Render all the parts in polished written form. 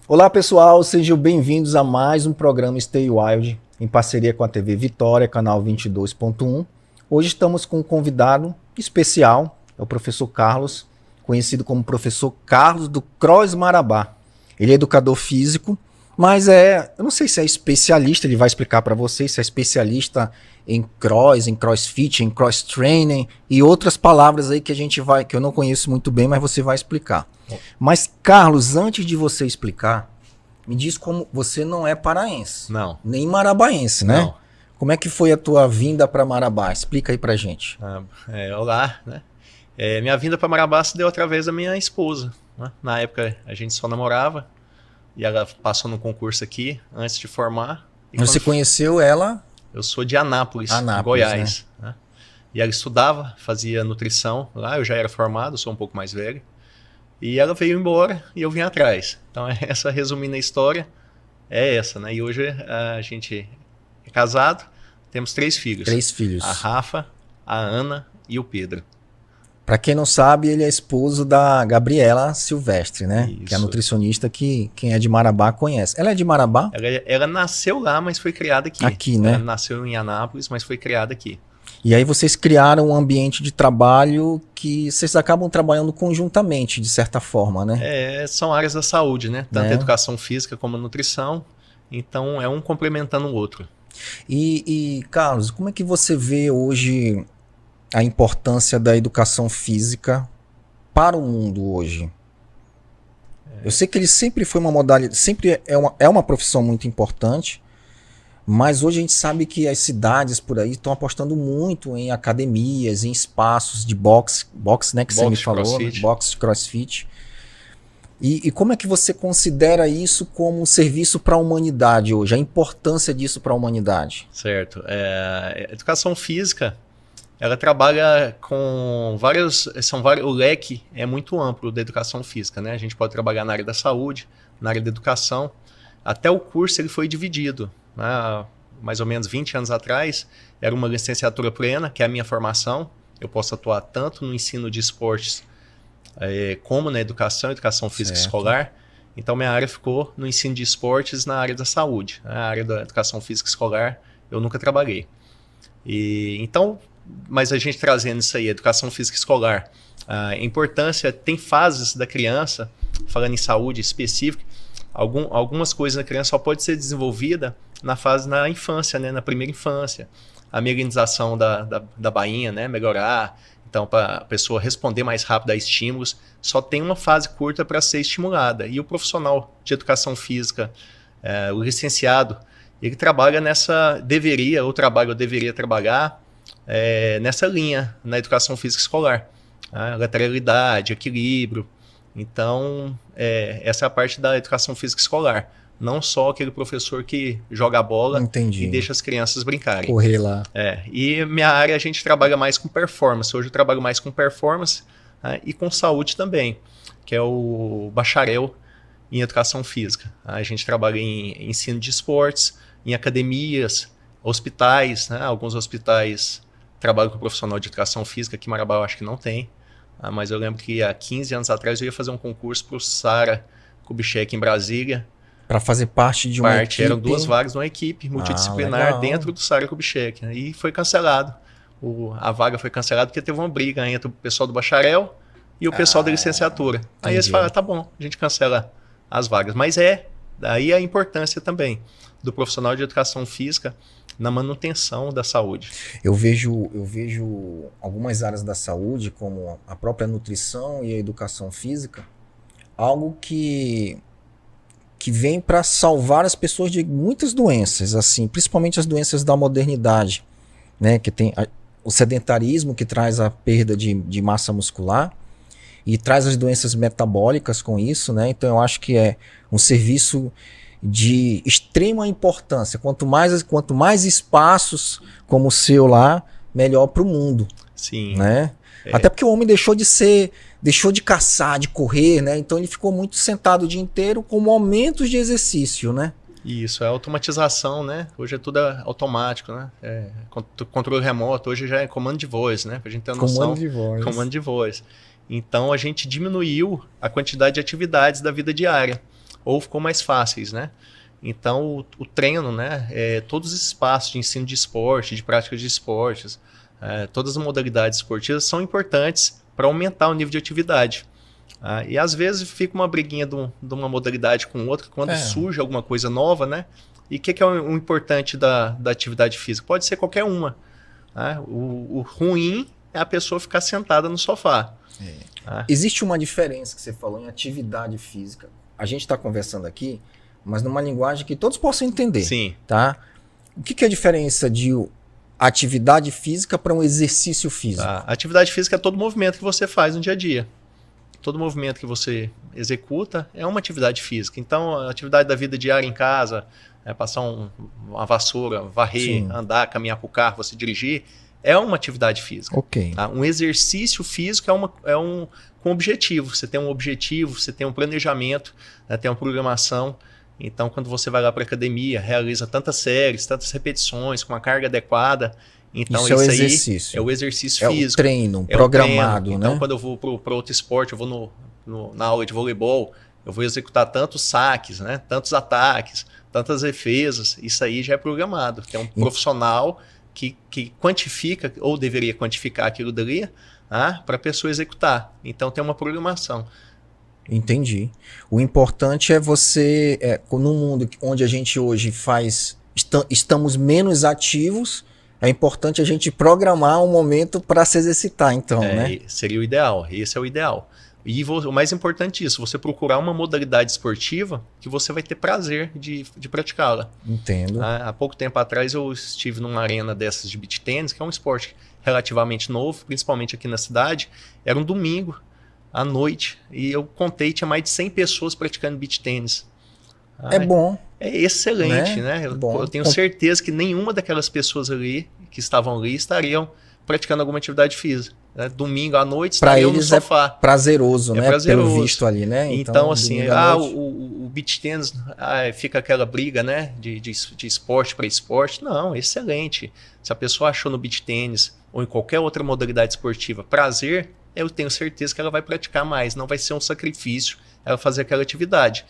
Olá pessoal, sejam bem-vindos a mais um programa Stay Wild, em parceria com a TV Vitória, canal 22.1. Hoje estamos com um convidado especial, é o professor Carlos, conhecido como professor Carlos do Cross Marabá. Ele é educador físico, mas eu não sei se é especialista, ele vai explicar para vocês se é especialista em crossfit, em cross training e outras palavras aí que eu não conheço muito bem, mas você vai explicar. Mas Carlos, antes de você explicar, me diz como você não é paraense. Não. Nem marabaense, né? Não. Como é que foi a tua vinda para Marabá? Explica aí pra gente. Olá, né? Minha vinda para Marabá se deu através da minha esposa, né? Na época a gente só namorava e ela passou no concurso aqui antes de formar. Você conheceu ela? Eu sou de Anápolis, Goiás. Né? E ela estudava, fazia nutrição lá, eu já era formado, sou um pouco mais velho. E ela veio embora e eu vim atrás. Então, essa resumindo a história, é essa, né? E hoje a gente é casado, temos 3 filhos. 3 filhos. A Rafa, a Ana e o Pedro. Para quem não sabe, ele é esposo da Gabriela Silvestre, né? Isso. Que é a nutricionista que quem é de Marabá conhece. Ela é de Marabá? Ela nasceu lá, mas foi criada aqui. Aqui, né? Ela nasceu em Anápolis, mas foi criada aqui. E aí vocês criaram um ambiente de trabalho que vocês acabam trabalhando conjuntamente, de certa forma, né? São áreas da saúde, né? Tanto educação física como nutrição. Então, é um complementando o outro. E Carlos, como é que você vê hoje a importância da educação física para o mundo hoje? Eu sei que ele sempre foi uma modalidade, sempre é uma profissão muito importante, mas hoje a gente sabe que as cidades por aí estão apostando muito em academias, em espaços de boxe, né, que você me falou, crossfit. Boxe, crossfit. E como é que você considera isso como um serviço para a humanidade hoje, a importância disso para a humanidade? Certo. Educação física, ela trabalha com o leque é muito amplo da educação física, né? A gente pode trabalhar na área da saúde, na área da educação. Até o curso ele foi dividido. Mais ou menos 20 anos atrás, era uma licenciatura plena, que é a minha formação. Eu posso atuar tanto no ensino de esportes como na educação física escolar. Então, minha área ficou no ensino de esportes na área da saúde. A área da educação física escolar, eu nunca trabalhei. Mas a gente trazendo isso aí, educação física escolar, a importância, tem fases da criança, falando em saúde específica, algumas coisas na criança só pode ser desenvolvida na infância, né? Na primeira infância. A mielinização da bainha, né? Melhorar. Então, para a pessoa responder mais rápido a estímulos, só tem uma fase curta para ser estimulada. E o profissional de educação física, o licenciado, ele trabalha deveria trabalhar nessa linha, na educação física escolar. Lateralidade, equilíbrio. Então, essa é a parte da educação física escolar. Não só aquele professor que joga a bola e deixa as crianças brincarem. Correr lá. E minha área a gente trabalha mais com performance. Hoje eu trabalho mais com performance e com saúde também, que é o bacharel em educação física. A gente trabalha em ensino de esportes, em academias, hospitais, né? Alguns hospitais trabalham com profissional de educação física, aqui em Marabá eu acho que não tem. Mas eu lembro que há 15 anos atrás eu ia fazer um concurso para o Sara Kubitschek em Brasília. Para fazer parte de uma equipe? Eram 2 vagas numa equipe multidisciplinar dentro do Sara Kubitschek. E foi cancelado. A vaga foi cancelada porque teve uma briga entre o pessoal do bacharel e o pessoal da licenciatura. Aí eles falaram, tá bom, a gente cancela as vagas. Mas daí a importância também do profissional de educação física na manutenção da saúde. Eu vejo algumas áreas da saúde, como a própria nutrição e a educação física, algo que vem para salvar as pessoas de muitas doenças, assim, principalmente as doenças da modernidade, né? Que tem o sedentarismo, que traz a perda de massa muscular e traz as doenças metabólicas com isso, né? Então eu acho que é um serviço de extrema importância. Quanto mais espaços como o seu lá, melhor para o mundo. Sim. Né? Até porque o homem deixou de caçar, de correr, né? Então ele ficou muito sentado o dia inteiro com momentos de exercício, né? Isso, é automatização, né? Hoje é tudo automático, né? Controle remoto, hoje já é comando de voz, né? Pra gente ter uma noção. Comando de voz. Comando de voz. Então a gente diminuiu a quantidade de atividades da vida diária, ou ficou mais fáceis, né? Então o treino, né? Todos os espaços de ensino de esporte, de práticas de esportes, todas as modalidades esportivas são importantes para aumentar o nível de atividade. E às vezes fica uma briguinha de uma modalidade com outra, quando surge alguma coisa nova, né? E o que é o importante da atividade física? Pode ser qualquer uma. O ruim é a pessoa ficar sentada no sofá. Existe uma diferença que você falou em atividade física. A gente está conversando aqui, mas numa linguagem que todos possam entender. Sim. Tá? O que é a diferença de atividade física para um exercício físico? A atividade física é todo movimento que você faz no dia a dia. Todo movimento que você executa é uma atividade física. Então, a atividade da vida diária em casa, passar uma vassoura, varrer, Sim. andar, caminhar para o carro, você dirigir, é uma atividade física. Ok. Um exercício físico com objetivo. Você tem um objetivo, você tem um planejamento, tem uma programação. Então, quando você vai lá para a academia, realiza tantas séries, tantas repetições, com uma carga adequada. Então, isso é o exercício. É o exercício físico. É o treino programado, treino. né? Então, quando eu vou para outro esporte, eu vou na aula de voleibol, eu vou executar tantos saques, né? Tantos ataques, tantas defesas. Isso aí já é programado. Tem um profissional que quantifica, ou deveria quantificar aquilo dali, para a pessoa executar. Então, tem uma programação. Entendi. O importante é você, no mundo onde a gente hoje estamos menos ativos, é importante a gente programar um momento para se exercitar, então, né? Seria o ideal, esse é o ideal. E o mais importante é isso, você procurar uma modalidade esportiva que você vai ter prazer de praticá-la. Entendo. Há pouco tempo atrás eu estive numa arena dessas de beach tennis, que é um esporte relativamente novo, principalmente aqui na cidade. Era um domingo à noite e eu contei, tinha mais de 100 pessoas praticando beach tennis. É bom. É excelente, né? Eu tenho certeza que nenhuma daquelas pessoas ali, que estavam ali, estariam praticando alguma atividade física. Né? Domingo à noite estariam no sofá. É prazeroso, né? Prazeroso. Pelo visto ali, né? Então assim, o beach tennis, fica aquela briga, né? De esporte para esporte. Não, excelente. Se a pessoa achou no beach tennis ou em qualquer outra modalidade esportiva prazer, eu tenho certeza que ela vai praticar mais. Não vai ser um sacrifício ela fazer aquela atividade.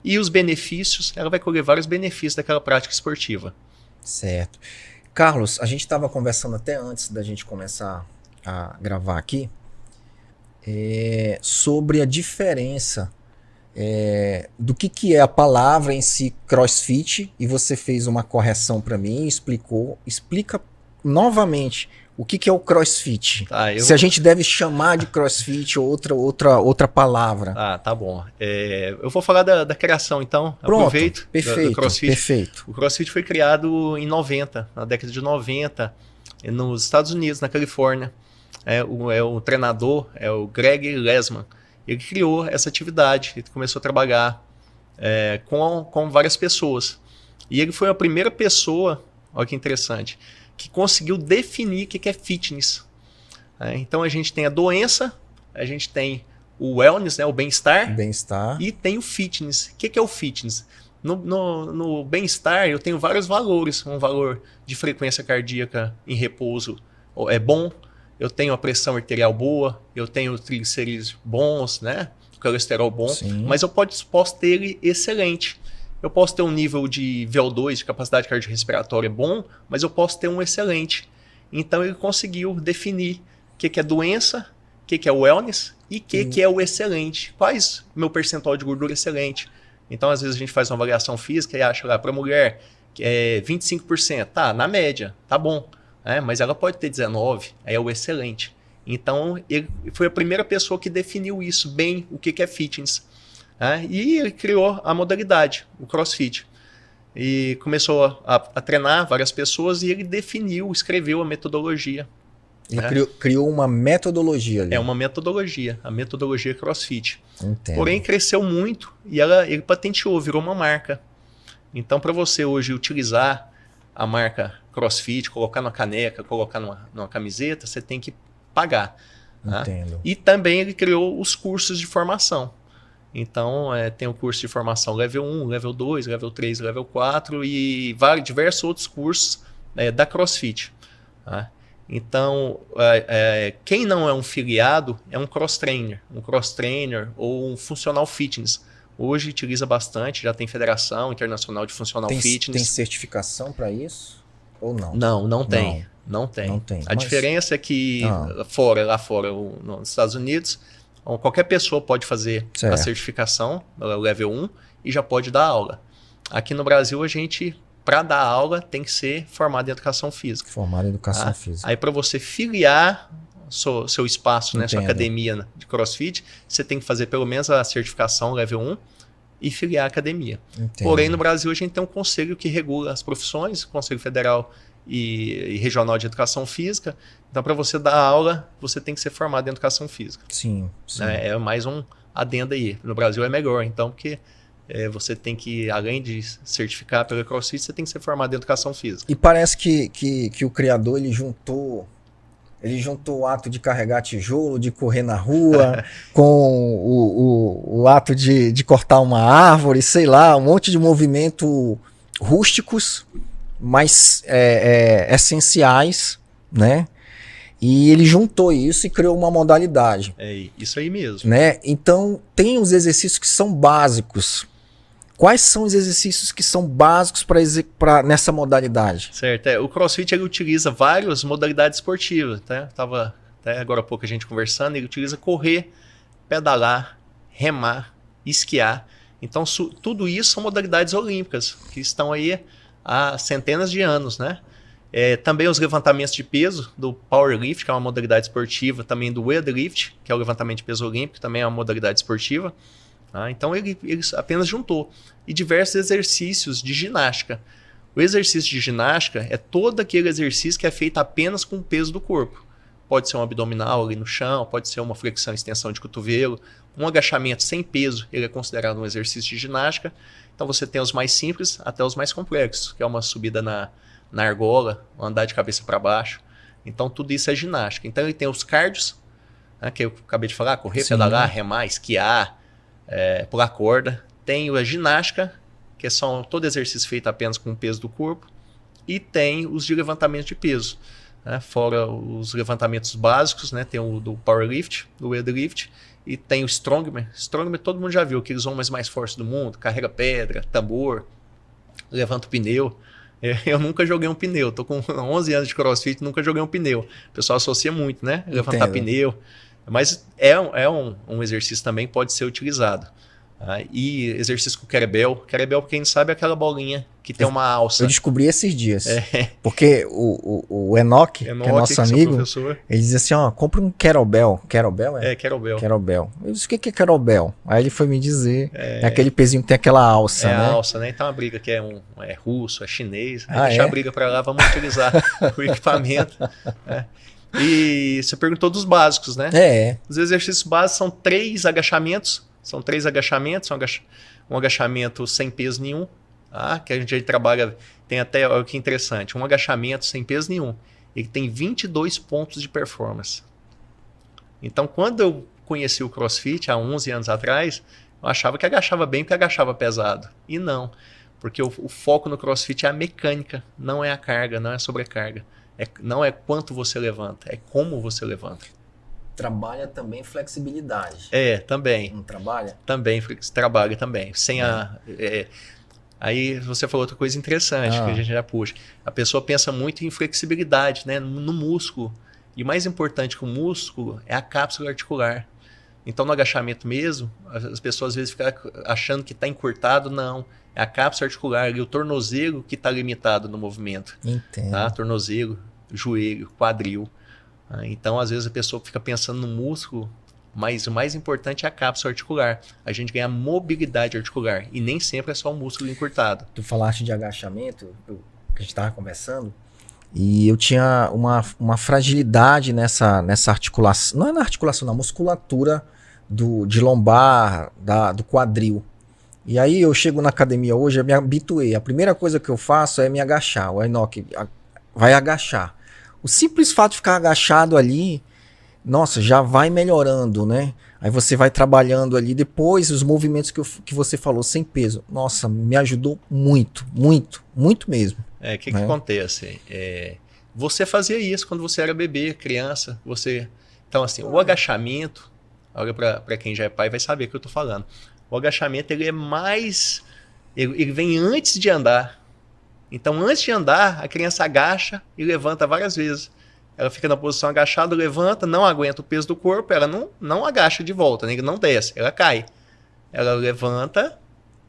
E os benefícios, ela vai colher vários benefícios daquela prática esportiva. Certo. Carlos, a gente estava conversando até antes da gente começar a gravar aqui sobre a diferença do que é a palavra em si CrossFit, e você fez uma correção para mim, explica novamente o que é o CrossFit. Se a gente deve chamar de CrossFit ou outra palavra. Tá bom. Eu vou falar da criação, então. Pronto, aproveito. Perfeito, do CrossFit. Perfeito. O CrossFit foi criado em 90, na década de 90, nos Estados Unidos, na Califórnia. O treinador é o Greg Lesman. Ele criou essa atividade, ele começou a trabalhar com várias pessoas. E ele foi a primeira pessoa, olha que interessante, que conseguiu definir o que é fitness. Então a gente tem a doença, a gente tem o wellness, né, o bem-estar, e tem o fitness. O que é o fitness? No bem-estar eu tenho vários valores. Um valor de frequência cardíaca em repouso é bom, eu tenho a pressão arterial boa, eu tenho triglicerídeos bons, né, colesterol bom. Sim. Mas eu posso ter ele excelente. Eu posso ter um nível de VO2, de capacidade cardiorrespiratória bom, mas eu posso ter um excelente. Então ele conseguiu definir o que é doença, o que é wellness e o que é o excelente. Quais meu percentual de gordura excelente? Então às vezes a gente faz uma avaliação física e acha lá para a mulher que é 25%, tá, na média, tá bom. Mas ela pode ter 19%, aí é o excelente. Então ele foi a primeira pessoa que definiu isso bem, o que é fitness. E ele criou a modalidade, o CrossFit. E começou a treinar várias pessoas e ele escreveu a metodologia. Ele criou uma metodologia ali. É uma metodologia, a metodologia CrossFit. Entendo. Porém, cresceu muito e ele patenteou, virou uma marca. Então, para você hoje utilizar a marca CrossFit, colocar numa caneca, colocar numa camiseta, você tem que pagar. Entendo. E também ele criou os cursos de formação. Então, tem o curso de formação Level 1, Level 2, Level 3, Level 4 e diversos outros cursos da CrossFit. Tá? Então, quem não é um filiado é um cross-trainer ou um funcional fitness. Hoje utiliza bastante, já tem Federação Internacional de Funcional Fitness. Tem certificação para isso ou não? Não tem. Não tem. A diferença é que lá fora, nos Estados Unidos, qualquer pessoa pode fazer a certificação, Level 1, e já pode dar aula. Aqui no Brasil, a gente, para dar aula, tem que ser formado em Educação Física. Formado em Educação Física. Aí, para você filiar seu espaço, né, sua academia de CrossFit, você tem que fazer pelo menos a certificação Level 1 e filiar a academia. Entendo. Porém, no Brasil, a gente tem um conselho que regula as profissões, o Conselho Federal e Regional de Educação Física. Então, para você dar aula, você tem que ser formado em Educação Física. Sim. É mais um adendo aí. No Brasil é melhor, então, porque você tem que, além de certificar pelo CrossFit, você tem que ser formado em Educação Física. E parece que o criador, ele juntou o ato de carregar tijolo, de correr na rua, com o ato de cortar uma árvore, sei lá, um monte de movimento rústicos, mas essenciais, né? E ele juntou isso e criou uma modalidade. É isso aí mesmo. Né? Então, tem os exercícios que são básicos. Quais são os exercícios que são básicos nessa modalidade? Certo. O CrossFit ele utiliza várias modalidades esportivas. Tá? Tava até agora há pouco a gente conversando. Ele utiliza correr, pedalar, remar, esquiar. Então, tudo isso são modalidades olímpicas que estão aí há centenas de anos, né? Também os levantamentos de peso do powerlift, que é uma modalidade esportiva, também do weightlifting, que é o levantamento de peso olímpico, também é uma modalidade esportiva. Tá? Então ele apenas juntou. E diversos exercícios de ginástica. O exercício de ginástica é todo aquele exercício que é feito apenas com o peso do corpo. Pode ser um abdominal ali no chão, pode ser uma flexão e extensão de cotovelo, um agachamento sem peso, ele é considerado um exercício de ginástica. Então você tem os mais simples até os mais complexos, que é uma subida na argola, andar de cabeça para baixo. Então tudo isso é ginástica. Então ele tem os cardios, né, que eu acabei de falar, correr, pedalar, remar, esquiar, pular corda. Tem a ginástica, que é só todo exercício feito apenas com o peso do corpo. E tem os de levantamento de peso, né, fora os levantamentos básicos, né, tem o do powerlift, do weightlifting. E tem o strongman. Strongman todo mundo já viu, aqueles homens mais fortes do mundo, carrega pedra, tambor, levanta o pneu. Eu nunca joguei um pneu, tô com 11 anos de CrossFit, nunca joguei um pneu. O pessoal associa muito, né? Levantar pneu. Mas um exercício também pode ser utilizado. E exercício com kettlebell. Kettlebell, pra quem não sabe, é aquela bolinha que tem uma alça. Eu descobri esses dias. Porque o Enoch, que é nosso amigo, ele dizia assim, compra um kettlebell. Kettlebell kettlebell. Kettlebell. Eu disse, o que é kettlebell? Aí ele foi me dizer, é aquele pezinho que tem aquela alça, né? A alça, né? Então a briga que é russo, é chinês. Deixa a briga pra lá, vamos utilizar o equipamento. Né? E você perguntou dos básicos, né? Os exercícios básicos são 3 agachamentos. São 3 agachamentos, um agachamento sem peso nenhum, que a gente trabalha, tem até, olha que interessante, um agachamento sem peso nenhum, ele tem 22 pontos de performance. Então, quando eu conheci o CrossFit, há 11 anos atrás, eu achava que agachava bem porque agachava pesado. E não, porque o foco no CrossFit é a mecânica, não é a carga, não é a sobrecarga. Não é quanto você levanta, é como você levanta. Trabalha também flexibilidade. Também. Não trabalha? Também, trabalha também. Aí você falou outra coisa interessante que a gente já puxa. A pessoa pensa muito em flexibilidade, né, no músculo. E o mais importante que o músculo é a cápsula articular. Então, no agachamento mesmo, as pessoas às vezes ficam achando que está encurtado. Não. É a cápsula articular e o tornozelo que está limitado no movimento. Entendo. Tá? Tornozelo, joelho, quadril. Então, às vezes, a pessoa fica pensando no músculo, mas o mais importante é a cápsula articular. A gente ganha mobilidade articular. E nem sempre é só o músculo encurtado. Tu falaste de agachamento, que a gente estava conversando, e eu tinha uma fragilidade nessa articulação. Não é na articulação, na musculatura de lombar, do quadril. E aí eu chego na academia hoje, eu me habituei. A primeira coisa que eu faço é me agachar. O Enoch vai agachar. O simples fato de ficar agachado ali nossa, já vai melhorando, né? Aí você vai trabalhando ali, depois os movimentos que você falou, sem peso. Nossa, me ajudou muito, muito, muito mesmo. O que acontece? Você fazia isso quando você era bebê, criança. Então, assim, o agachamento, olha para quem já é pai vai saber o que eu tô falando. O agachamento, ele é mais... Ele vem antes de andar. Então, antes de andar, a criança agacha e levanta várias vezes. Ela fica na posição agachada, levanta, não aguenta o peso do corpo, ela não agacha de volta, né? Não desce, ela cai. Ela levanta,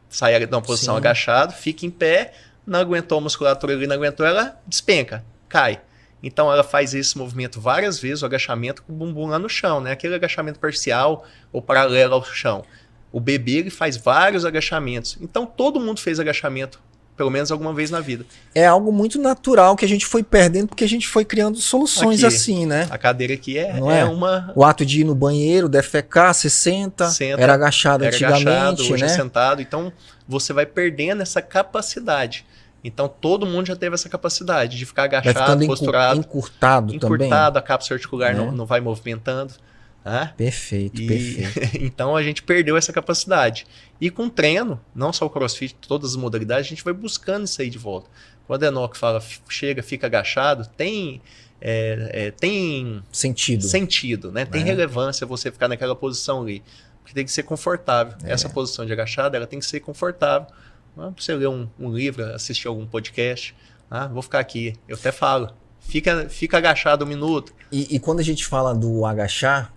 sai de uma posição agachada, fica em pé, não aguentou a musculatura ali, não aguentou, ela despenca, cai. Então ela faz esse movimento várias vezes, o agachamento com o bumbum lá no chão, né? Aquele agachamento parcial ou paralelo ao chão. O bebê ele faz vários agachamentos. Então todo mundo fez agachamento pelo menos alguma vez na vida. É algo muito natural que a gente foi perdendo porque a gente foi criando soluções aqui, assim, né? A cadeira aqui é uma... O ato de ir no banheiro, defecar, você senta, era agachado antigamente, hoje né? é sentado. Então você vai perdendo essa capacidade. Então todo mundo já teve essa capacidade de ficar agachado, posturado. Encurtado também. A cápsula articular não vai movimentando. Né? Perfeito, perfeito. Então a gente perdeu essa capacidade. E com treino, não só o CrossFit, todas as modalidades, a gente vai buscando isso aí de volta. Quando a Enoch fala, chega, fica agachado, tem sentido, né? Tem relevância você ficar naquela posição ali. Porque tem que ser confortável. Essa posição de agachado, ela tem que ser confortável. Não é pra você ler um livro, assistir algum podcast. Vou ficar aqui. Eu até falo, fica agachado 1 minuto. E quando a gente fala do agachar,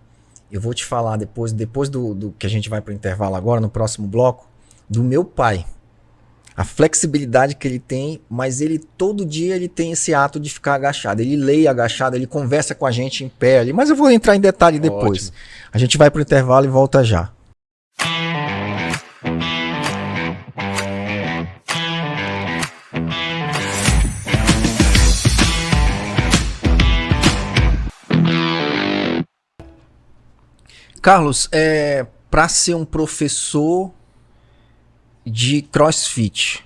eu vou te falar depois do que a gente vai para o intervalo agora, no próximo bloco, do meu pai. A flexibilidade que ele tem, mas ele todo dia ele tem esse ato de ficar agachado. Ele lê agachado, ele conversa com a gente em pé ali, mas eu vou entrar em detalhe depois. Ótimo. A gente vai para o intervalo e volta já. Carlos, para ser um professor de CrossFit,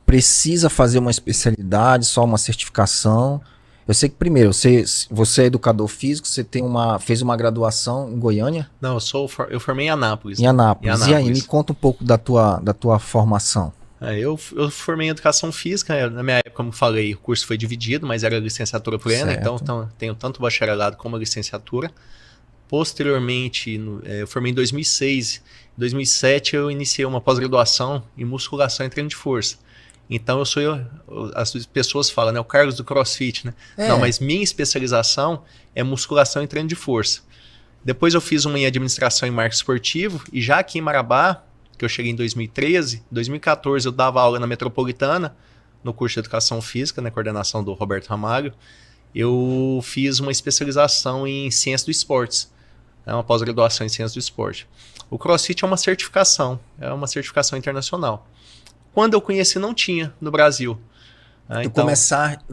precisa fazer uma especialidade, só uma certificação? Eu sei que primeiro, você é educador físico, você fez uma graduação em Goiânia? Não, eu formei em Anápolis. Em Anápolis. E aí, me conta um pouco da tua formação. Eu formei em educação física, na minha época, como falei, o curso foi dividido, mas era licenciatura plena, então tenho tanto bacharelado como a licenciatura. Posteriormente, eu formei em 2006. Em 2007 eu iniciei uma pós-graduação em musculação e treino de força. Então as pessoas falam, né, o Carlos do CrossFit, né? Não, mas minha especialização é musculação e treino de força. Depois eu fiz uma em administração e marketing esportivo, e já aqui em Marabá, que eu cheguei em 2013, em 2014 eu dava aula na Metropolitana, no curso de educação física, na coordenação do Roberto Ramalho. Eu fiz uma especialização em ciência do esportes. Uma pós-graduação em ciência do esporte. O CrossFit é uma certificação internacional. Quando eu conheci, não tinha no Brasil.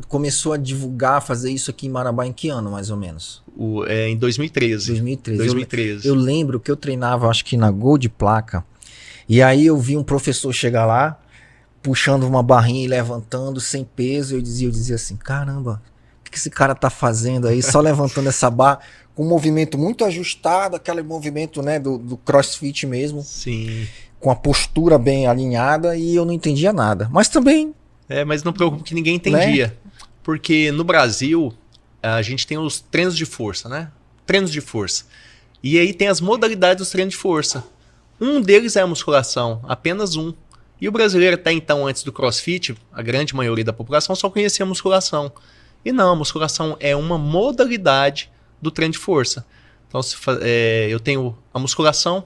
Começou a divulgar, fazer isso aqui em Marabá em que ano, mais ou menos? Em 2013. 2013. Eu lembro que eu treinava, acho que na Gol de Placa, e aí eu vi um professor chegar lá, puxando uma barrinha e levantando, sem peso, eu dizia assim, caramba, o que esse cara tá fazendo aí, só levantando essa barra, com um movimento muito ajustado, aquele movimento, né, do CrossFit mesmo. Sim. Com a postura bem alinhada, e eu não entendia nada. Mas também... mas não preocupa que ninguém entendia. Né? Porque no Brasil, a gente tem os treinos de força, né? Treinos de força. E aí tem as modalidades dos treinos de força. Um deles é a musculação, apenas um. E o brasileiro, até então, antes do CrossFit, a grande maioria da população só conhecia a musculação. E não, a musculação é uma modalidade do treino de força. Então, eu tenho a musculação,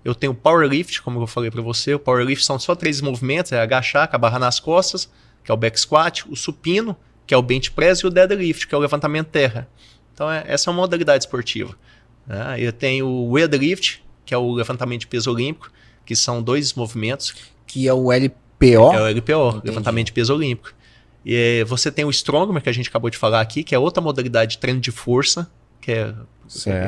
eu tenho o powerlift, como eu falei para você. O powerlift são só 3 movimentos, agachar com a barra nas costas, que é o back squat, o supino, que é o bench press, e o deadlift, que é o levantamento terra. Então, essa é uma modalidade esportiva. Eu tenho o weightlifting, que é o levantamento de peso olímpico, que são 2 movimentos. Que é o LPO? É o LPO, entendi. Levantamento de peso olímpico. E você tem o strongman, que a gente acabou de falar aqui, que é outra modalidade de treino de força, que é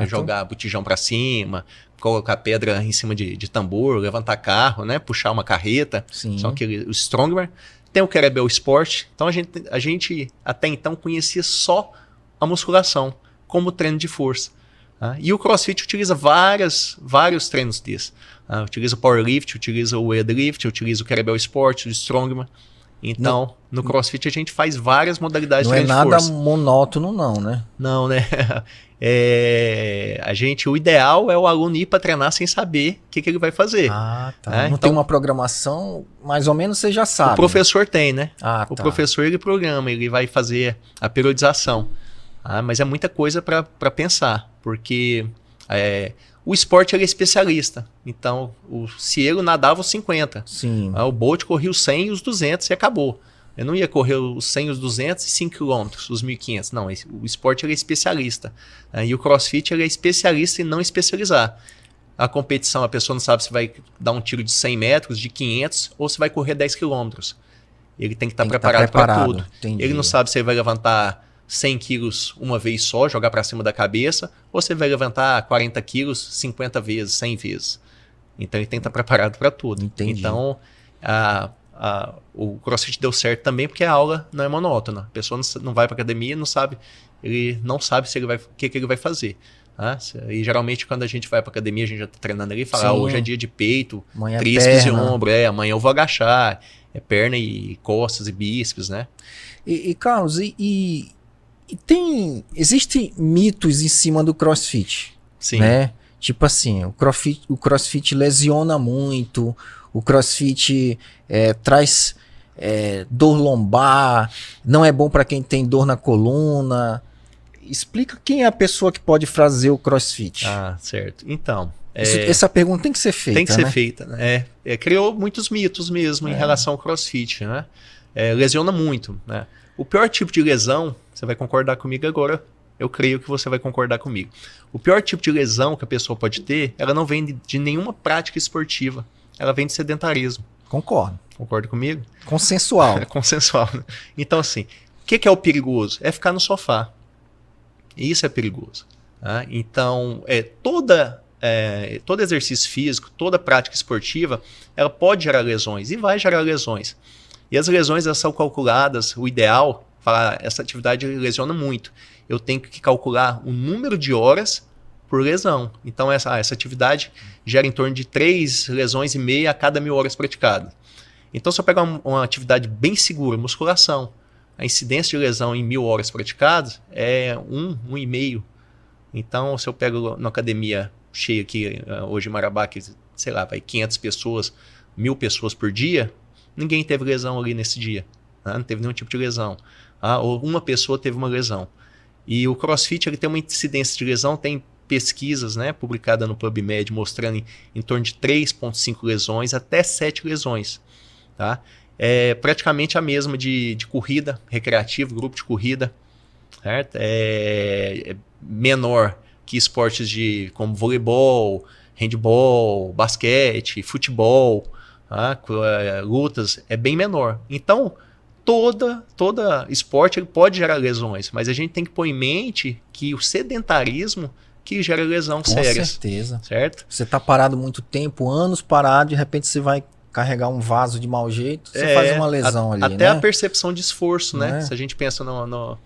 jogar botijão para cima, colocar pedra em cima de tambor, levantar carro, né? Puxar uma carreta. Sim. São o strongman. Tem o kettlebell sport. Então a gente até então conhecia só a musculação como treino de força. Tá? E o CrossFit utiliza vários treinos desses. Tá? Utiliza o Powerlift, utiliza o Weightlifting, utiliza o Kettlebell Sport, o Strongman. Então, no CrossFit a gente faz várias modalidades de Não é treino de nada força. monótono não, né? Não, né? O ideal é o aluno ir para treinar sem saber o que ele vai fazer. Ah, tá. Né? Não tem uma programação, mais ou menos você já sabe. O professor tem, né? Ah, O tá. professor ele programa, ele vai fazer a periodização. Mas é muita coisa para pensar, porque o esporte ele é especialista. Então, o Cielo nadava os 50. Sim. O Bolt corria os 100 e os 200 e acabou. Eu não ia correr os 100, os 200 e 5 km, os 1.500. Não, o esporte ele é especialista. E o CrossFit ele é especialista em não especializar. A competição, a pessoa não sabe se vai dar um tiro de 100 metros, de 500 ou se vai correr 10 km. Ele tem que estar preparado para tudo. Entendi. Ele não sabe se ele vai levantar 100 quilos uma vez só, jogar para cima da cabeça, ou se ele vai levantar 40 quilos 50 vezes, 100 vezes. Então ele tem que estar preparado para tudo. Entendi. Então, o CrossFit deu certo também porque a aula não é monótona. A pessoa não vai para academia, ele não sabe se ele vai, o que ele vai fazer. Tá? E geralmente quando a gente vai para academia, a gente já está treinando ali e fala, hoje é dia de peito, amanhã tríceps perna. e ombro, amanhã eu vou agachar, perna e costas e bíceps, né? E Carlos, existem mitos em cima do CrossFit, Sim. né? Tipo assim, o CrossFit lesiona muito, o CrossFit traz dor lombar, não é bom para quem tem dor na coluna. Explica quem é a pessoa que pode fazer o CrossFit. Ah, certo. Então... Essa pergunta tem que ser feita, Tem que ser né? feita. Né? Criou muitos mitos mesmo em relação ao CrossFit, né? Lesiona muito, né? O pior tipo de lesão, você vai concordar comigo agora, eu creio que você vai concordar comigo. O pior tipo de lesão que a pessoa pode ter, ela não vem de nenhuma prática esportiva, ela vem de sedentarismo. Concordo. Concorda comigo? Consensual. É consensual. Né? Então, assim, o que é o perigoso? É ficar no sofá. Isso é perigoso. Tá? Então, todo exercício físico, toda prática esportiva, ela pode gerar lesões e vai gerar lesões. E as lesões elas são calculadas, o ideal, essa atividade lesiona muito. Eu tenho que calcular o número de horas por lesão. Então essa atividade gera em torno de 3 lesões e meia a cada 1.000 horas praticadas. Então se eu pegar uma atividade bem segura, musculação, a incidência de lesão em 1.000 horas praticadas é 1,5. Então se eu pego na academia cheia aqui, hoje em Marabá, que sei lá, vai 500 pessoas, 1.000 pessoas por dia, ninguém teve lesão ali nesse dia. Né? Não teve nenhum tipo de lesão. Ou uma pessoa teve uma lesão. E o CrossFit ele tem uma incidência de lesão, tem pesquisas, né, publicadas no PubMed mostrando em torno de 3,5 lesões até 7 lesões. Tá? É praticamente a mesma de corrida recreativa, grupo de corrida. Certo? É menor que esportes como voleibol, handball, basquete, futebol, lutas, é bem menor. Então, toda esporte ele pode gerar lesões, mas a gente tem que pôr em mente que o sedentarismo que gera lesão sérias. Com certeza. Certo? Você tá parado muito tempo, anos parado, de repente você vai carregar um vaso de mau jeito, você faz uma lesão ali, até né? a percepção de esforço, né? É. Se a gente pensa no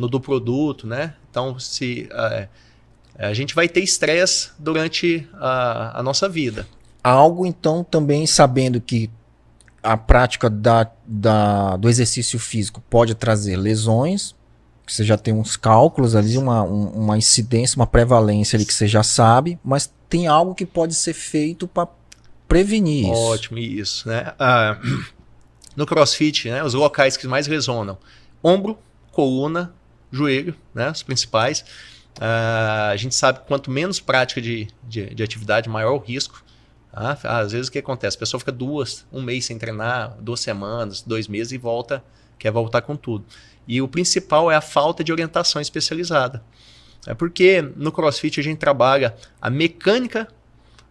do produto, né? Então, se a gente vai ter estresse durante a nossa vida. Algo, então, também sabendo que a prática do exercício físico pode trazer lesões, que você já tem uns cálculos ali, uma incidência, uma prevalência ali que você já sabe, mas tem algo que pode ser feito para prevenir isso. Ótimo, isso, né? No CrossFit, né, os locais que mais resonam, ombro, coluna, joelho, né, os principais. A gente sabe que quanto menos prática de atividade, maior o risco. Às vezes o que acontece? A pessoa fica um mês sem treinar, 2 semanas, 2 meses e quer voltar com tudo. E o principal é a falta de orientação especializada. É porque no CrossFit a gente trabalha a mecânica,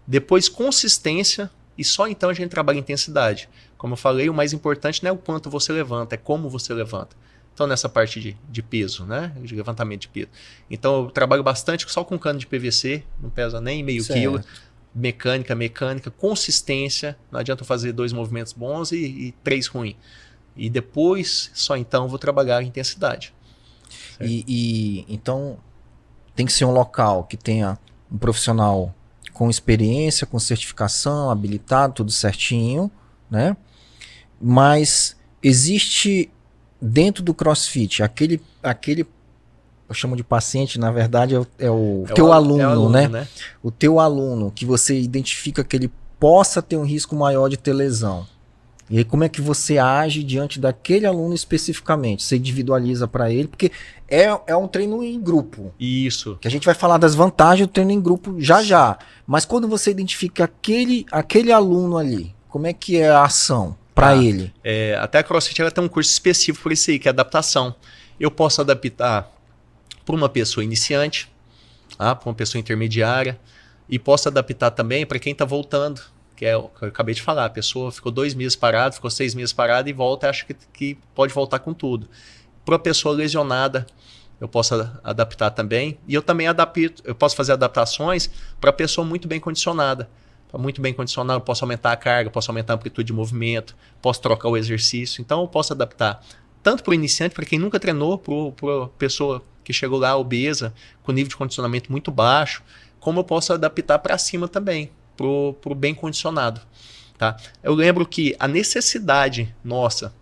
depois consistência e só então a gente trabalha a intensidade. Como eu falei, o mais importante não é o quanto você levanta, é como você levanta. Então nessa parte de peso, né? De levantamento de peso. Então eu trabalho bastante só com cano de PVC, não pesa nem meio quilo. Mecânica, consistência, não adianta eu fazer 2 movimentos bons e 3 ruins. E depois, só então, eu vou trabalhar a intensidade. E então, tem que ser um local que tenha um profissional com experiência, com certificação, habilitado, tudo certinho, né? Mas existe dentro do CrossFit aquele eu chamo de paciente, na verdade é o teu aluno, né? O teu aluno, que você identifica que ele possa ter um risco maior de ter lesão. E aí como é que você age diante daquele aluno especificamente? Você individualiza para ele, porque é um treino em grupo. Isso. Que a gente vai falar das vantagens do treino em grupo já. Mas quando você identifica aquele aluno ali, como é que é a ação para ele? Até a CrossFit ela tem um curso específico para isso aí, que é adaptação. Eu posso adaptar para uma pessoa iniciante, para uma pessoa intermediária, e posso adaptar também para quem está voltando, que é o que eu acabei de falar. A pessoa ficou 2 meses parada, ficou 6 meses parada e volta e acha que pode voltar com tudo. Para a pessoa lesionada, eu posso adaptar também. E eu também eu posso fazer adaptações para a pessoa muito bem condicionada. Muito bem condicionado, eu posso aumentar a carga, posso aumentar a amplitude de movimento, posso trocar o exercício. Então eu posso adaptar tanto para o iniciante, para quem nunca treinou, para a pessoa que chegou lá obesa, com nível de condicionamento muito baixo, como eu posso adaptar para cima também, para o bem condicionado. Tá? Eu lembro que a necessidade nossa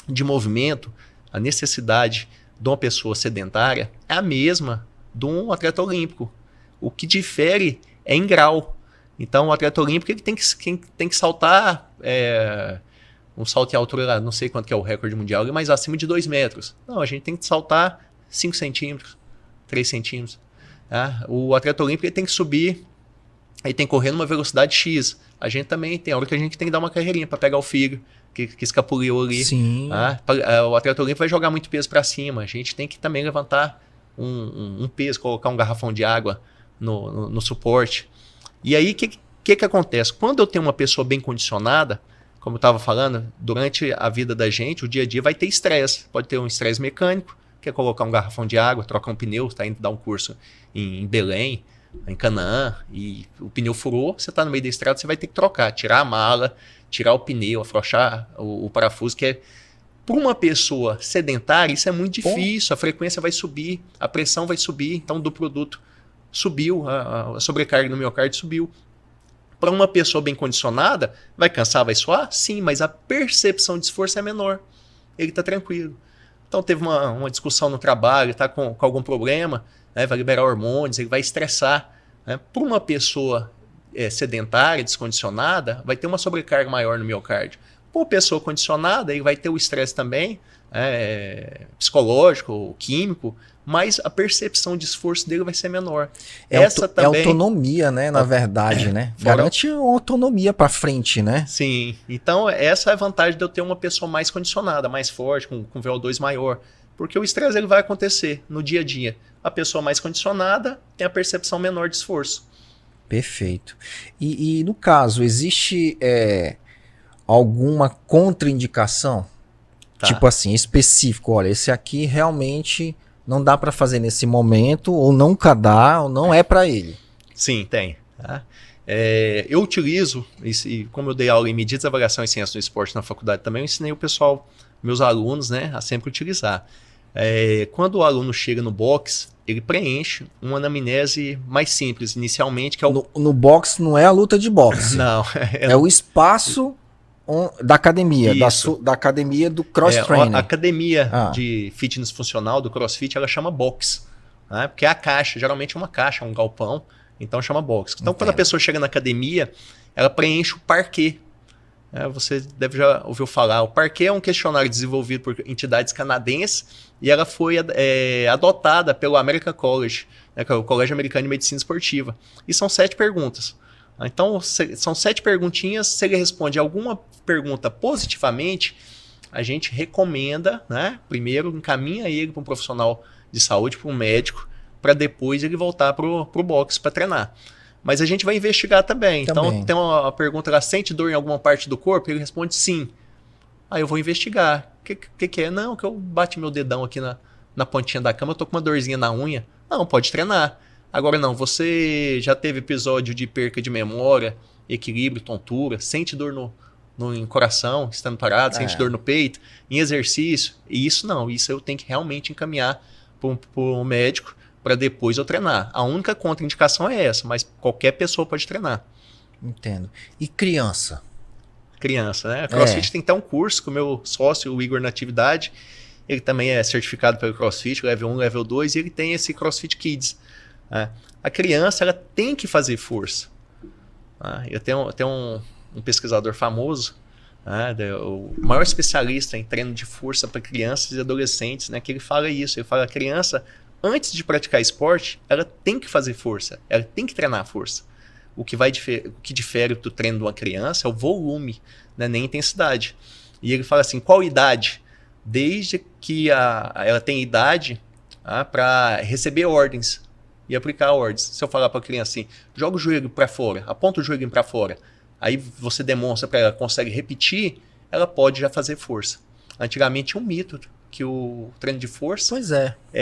de movimento, a necessidade de uma pessoa sedentária é a mesma de um atleta olímpico. O que difere é em grau. Então, o atleta olímpico ele tem que saltar um salto em altura, não sei quanto que é o recorde mundial, mas acima de 2 metros. Não, a gente tem que saltar 5 centímetros, 3 centímetros. Tá? O atleta olímpico ele tem que subir, ele tem que correr numa velocidade X. A gente também tem hora que a gente tem que dar uma carreirinha para pegar o fígado que escapuliu ali. Sim. Tá? O atleta olímpico vai jogar muito peso para cima. A gente tem que também levantar um peso, colocar um garrafão de água no suporte. E aí, o que acontece? Quando eu tenho uma pessoa bem condicionada, como eu estava falando, durante a vida da gente, o dia a dia vai ter estresse. Pode ter um estresse mecânico, que é colocar um garrafão de água, trocar um pneu, está indo dar um curso em Belém, em Canaã, e o pneu furou, você está no meio da estrada, você vai ter que trocar, tirar a mala, tirar o pneu, afrouxar o parafuso, que é... Para uma pessoa sedentária, isso é muito difícil, a frequência vai subir, a pressão vai subir, então do produto subiu, a sobrecarga no miocárdio subiu. Para uma pessoa bem condicionada, vai cansar, vai suar? Sim, mas a percepção de esforço é menor. Ele está tranquilo. Então teve uma discussão no trabalho, está com algum problema, né, vai liberar hormônios, ele vai estressar. Né? Para uma pessoa sedentária, descondicionada, vai ter uma sobrecarga maior no miocárdio. Para uma pessoa condicionada, ele vai ter o estresse também, psicológico, químico, mas a percepção de esforço dele vai ser menor. Essa também é autonomia, né? Na verdade, né? Garante uma autonomia para frente, né? Sim. Então, essa é a vantagem de eu ter uma pessoa mais condicionada, mais forte, com VO2 maior. Porque o estresse ele vai acontecer no dia a dia. A pessoa mais condicionada tem a percepção menor de esforço. Perfeito. E no caso, existe alguma contraindicação? Tá. Tipo assim, específico, olha, esse aqui realmente não dá para fazer nesse momento, ou nunca dá, ou não é para ele. Sim, tem. Tá? Eu utilizo, e como eu dei aula em medidas de avaliação e ciência do esporte na faculdade também, eu ensinei o pessoal, meus alunos, né, a sempre utilizar. Quando o aluno chega no box, ele preenche uma anamnese mais simples, inicialmente, que é o... No box não é a luta de boxe. Não. É o espaço... da academia, da academia do cross-training. A academia de fitness funcional do CrossFit, ela chama box, né? Porque é a caixa, geralmente é uma caixa, um galpão, então chama box. Então, quando a pessoa chega na academia, ela preenche o parquet. Você deve já ouviu falar. O parquet é um questionário desenvolvido por entidades canadenses e ela foi adotada pelo American College, né, que é o Colégio Americano de Medicina Esportiva. E são 7 perguntas. Então, são 7 perguntinhas. Se ele responde alguma pergunta positivamente, a gente recomenda, né? Primeiro, encaminha ele para um profissional de saúde, para um médico, para depois ele voltar para o box para treinar. Mas a gente vai investigar também. Então, tem uma pergunta lá, sente dor em alguma parte do corpo? Ele responde sim. Aí eu vou investigar. O que é? Não, que eu bati meu dedão aqui na pontinha da cama, eu tô com uma dorzinha na unha. Não, pode treinar. Agora não, você já teve episódio de perca de memória, equilíbrio, tontura, sente dor no coração, estando parado, sente dor no peito, em exercício, e isso não, isso eu tenho que realmente encaminhar para um médico, para depois eu treinar. A única contraindicação é essa, mas qualquer pessoa pode treinar. Entendo. E criança? Criança, né? A CrossFit tem até um curso com o meu sócio, o Igor Natividade. Ele também é certificado pelo CrossFit, Level 1, Level 2, e ele tem esse CrossFit Kids. Né? A criança, ela tem que fazer força. Eu tenho um pesquisador famoso, o maior especialista em treino de força para crianças e adolescentes, né, que ele fala isso. Ele fala: a criança, antes de praticar esporte, ela tem que fazer força, ela tem que treinar a força. O que difere do treino de uma criança é o volume, né, nem a intensidade. E ele fala assim: qual idade? Desde que ela tem idade para receber ordens e aplicar ordens. Se eu falar para a criança assim: joga o joelho para fora, aponta o joelho para fora, aí você demonstra para ela, consegue repetir, ela pode já fazer força. Antigamente tinha um mito que o treino de força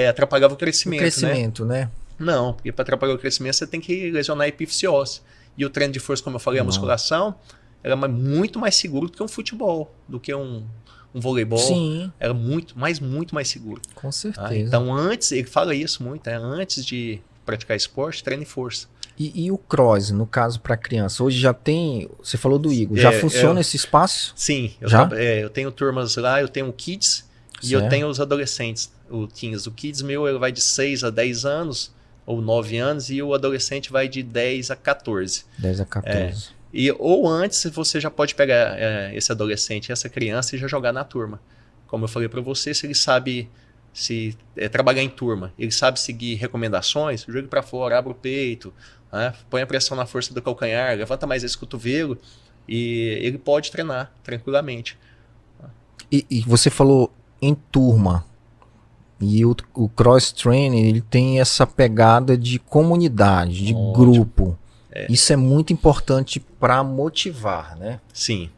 atrapalhava o crescimento. O crescimento, né? Não, porque para atrapalhar o crescimento você tem que lesionar a epífise óssea. E o treino de força, como eu falei, a musculação, ela é muito mais seguro do que um futebol, do que um voleibol. Sim. Era muito mais seguro. Com certeza. Então antes, ele fala isso muito, antes de praticar esporte, treine força. E o cross, no caso para criança, hoje já tem, você falou do Igor, já funciona esse espaço? Sim, eu tenho turmas lá, eu tenho o Kids e eu tenho os adolescentes, o Teens. O Kids meu ele vai de 6 a 10 anos, ou 9 anos, e o adolescente vai de 10 a 14. 10 a 14. Ou antes, você já pode pegar esse adolescente, essa criança e já jogar na turma. Como eu falei para você, se ele sabe trabalhar em turma, ele sabe seguir recomendações, jogue para fora, abre o peito, põe a pressão na força do calcanhar, levanta mais esse cotovelo, e ele pode treinar tranquilamente. E você falou em turma, e o cross training ele tem essa pegada de comunidade, de grupo. Isso é muito importante para motivar, né? Sim,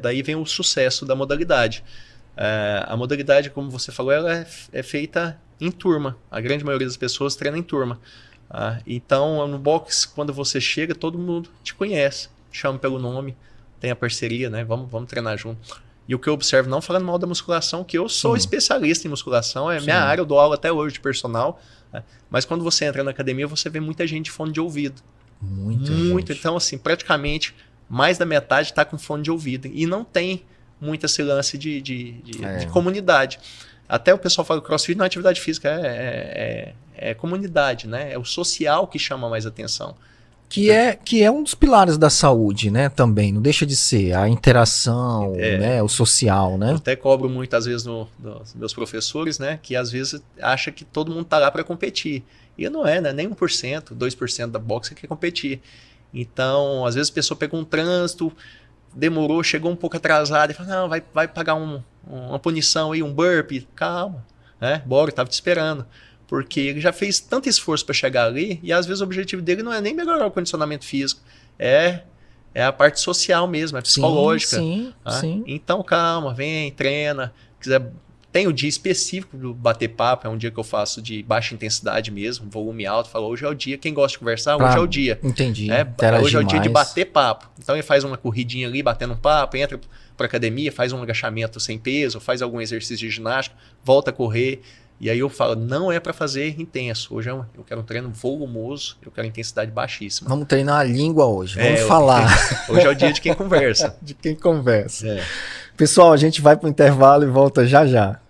daí vem o sucesso da modalidade. A modalidade, como você falou, ela é feita em turma. A grande maioria das pessoas treina em turma. Então, no box, quando você chega, todo mundo te conhece, chama pelo nome, tem a parceria, né? Vamos treinar junto. E o que eu observo, não falando mal da musculação, que eu sou especialista em musculação, é minha área, eu dou aula até hoje de personal. Mas quando você entra na academia, você vê muita gente de fone de ouvido. Muito. Então, assim, praticamente mais da metade está com fone de ouvido. E não tem muito esse lance de comunidade. Até o pessoal fala que o CrossFit não é atividade física, é comunidade, né? É o social que chama mais atenção. Que é um dos pilares da saúde, né? Também, não deixa de ser a interação, né? O social, né? Eu até cobro muito, às vezes, dos meus professores, né? Que às vezes acha que todo mundo tá lá para competir. E não é, né? Nem 1%, 2% da boxe quer competir. Então, às vezes a pessoa pegou um trânsito, demorou, chegou um pouco atrasado e fala: não, vai pagar uma punição aí, um burpee. Calma, né? Bora, eu tava te esperando. Porque ele já fez tanto esforço para chegar ali, e às vezes o objetivo dele não é nem melhorar o condicionamento físico, é a parte social mesmo, é psicológica. Sim. Então calma, vem, treina. Tem o dia específico do bater papo, é um dia que eu faço de baixa intensidade mesmo, volume alto, falo: hoje é o dia, quem gosta de conversar, hoje é o dia. Entendi. Hoje é o dia de bater papo. Então ele faz uma corridinha ali, batendo um papo, entra para academia, faz um agachamento sem peso, faz algum exercício de ginástica, volta a correr. E aí eu falo: não é para fazer intenso. Hoje eu quero um treino volumoso, eu quero intensidade baixíssima. Vamos treinar a língua hoje, vamos falar. Hoje é o dia de quem conversa. De quem conversa. Pessoal, a gente vai para o intervalo e volta já já.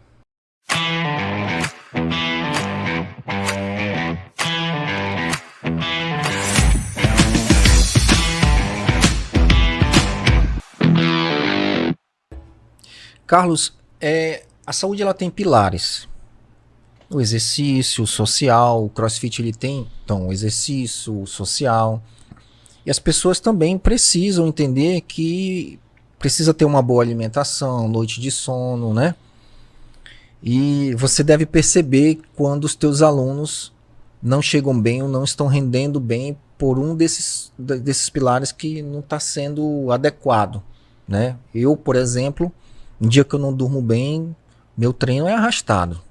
Carlos, a saúde ela tem pilares. O exercício, o social, o CrossFit ele tem, então, o exercício, o social. E as pessoas também precisam entender que precisa ter uma boa alimentação, noite de sono, né? E você deve perceber quando os teus alunos não chegam bem ou não estão rendendo bem por um desses pilares que não está sendo adequado, né? Eu, por exemplo, um dia que eu não durmo bem, meu treino é arrastado.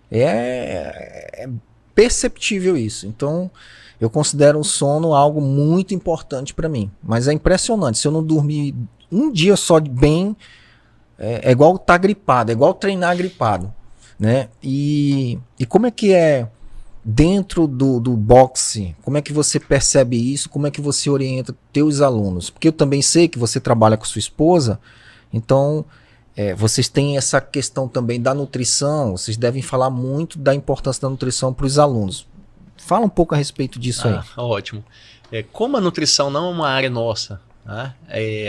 É perceptível isso. Então, eu considero o sono algo muito importante para mim. Mas é impressionante. Se eu não dormir um dia só bem, é igual estar gripado, é igual treinar gripado, né? E como é que é dentro do boxe, como é que você percebe isso? Como é que você orienta teus alunos? Porque eu também sei que você trabalha com sua esposa, então vocês têm essa questão também da nutrição, vocês devem falar muito da importância da nutrição para os alunos. Fala um pouco a respeito disso aí. Ótimo. Como a nutrição não é uma área nossa, tá?